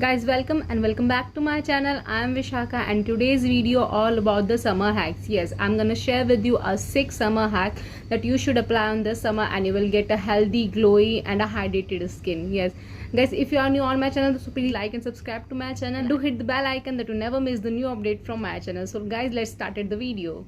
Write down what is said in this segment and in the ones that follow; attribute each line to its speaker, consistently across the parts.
Speaker 1: Guys, welcome and welcome back to my channel. I am Vishakha and today's video all about the summer hacks. Yes, I'm gonna share with you a 6 summer hack that you should apply on this summer and you will get a healthy, glowy and a hydrated skin. Yes, guys, if you are new on my channel, so please like and subscribe to my channel. Do hit the bell icon that you never miss the new update from my channel. So guys, let's start the video.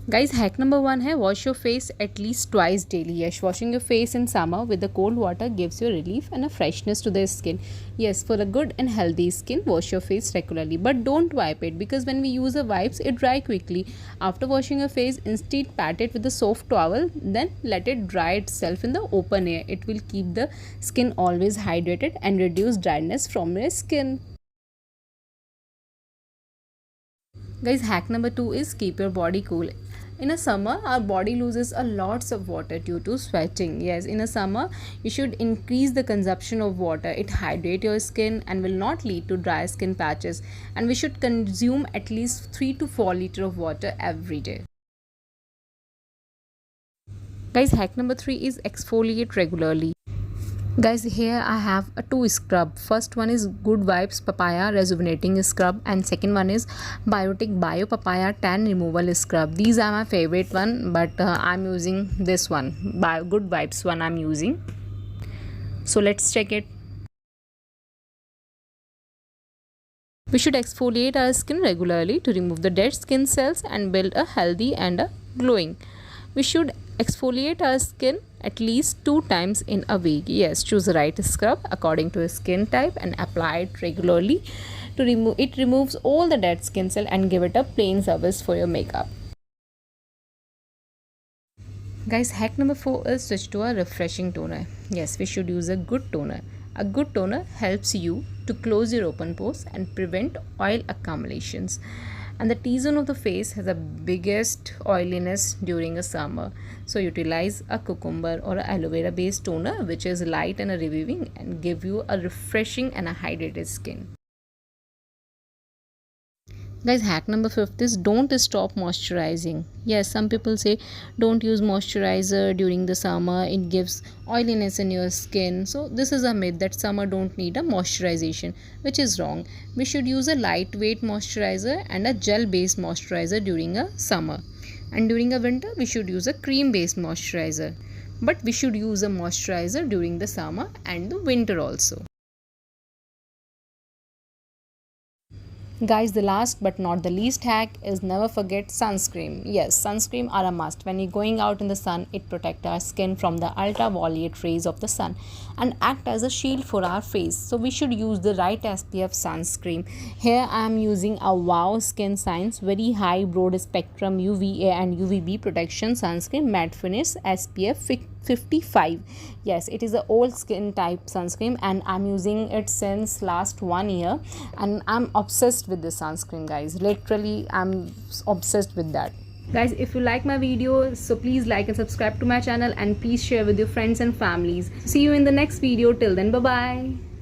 Speaker 1: Guys, hack number 1 है wash your face at least twice daily. Yes, washing your face in summer with the cold water gives you relief and a freshness to the skin. Yes, for a good and healthy skin, wash your face regularly, but don't wipe it because when we use the wipes, it dry quickly. After washing your face, instead pat it with a soft towel, then let it dry itself in the open air. It will keep the skin always hydrated and reduce dryness from your skin. Guys, hack number 2 is keep your body cool. In a summer, our body loses a lots of water due to sweating. Yes, in a summer, you should increase the consumption of water. It hydrates your skin and will not lead to dry skin patches. And we should consume at least 3 to 4 liters of water every day. Guys, hack number 3 is exfoliate regularly. Guys, here I have a 2 scrub. First one is Good Vibes Papaya Rejuvenating Scrub and second one is Biotic Bio Papaya Tan Removal Scrub. These are my favorite one, but I'm using this one, Good Vibes one I'm using. So let's check it. We should exfoliate our skin regularly to remove the dead skin cells and build a healthy and a glowing. We should exfoliate our skin at least 2 times in a week. Yes, choose the right scrub according to your skin type and apply it regularly to remove it. Removes all the dead skin cell and give it a plain service for your makeup. Guys, hack number 4 is switch to a refreshing toner. Yes, we should use a good toner. A good toner helps you to close your open pores and prevent oil accumulations. And the T-zone of the face has the biggest oiliness during a summer. So utilize a cucumber or a aloe vera based toner which is light and reviving and give you a refreshing and a hydrated skin. Guys, hack number 5 is don't stop moisturizing. Yes, some people say don't use moisturizer during the summer, it gives oiliness in your skin. So this is a myth that summer don't need a moisturization, which is wrong. We should use a lightweight moisturizer and a gel based moisturizer during a summer, and during a winter we should use a cream based moisturizer. But we should use a moisturizer during the summer and the winter also. Guys, the last but not the least hack is never forget sunscreen. Yes, sunscreen are a must. When you're going out in the sun, it protects our skin from the ultraviolet rays of the sun and act as a shield for our face. So we should use the right SPF sunscreen. Here I am using a Wow Skin Science very high broad spectrum UVA and UVB protection sunscreen matte finish SPF 55. Yes, it is a old skin type sunscreen and I'm using it since last 1 year and I'm obsessed with this sunscreen, guys. Literally I'm obsessed with that. Guys, if you like my video, so please like and subscribe to my channel and please share with your friends and families. See you in the next video. Till then, bye bye.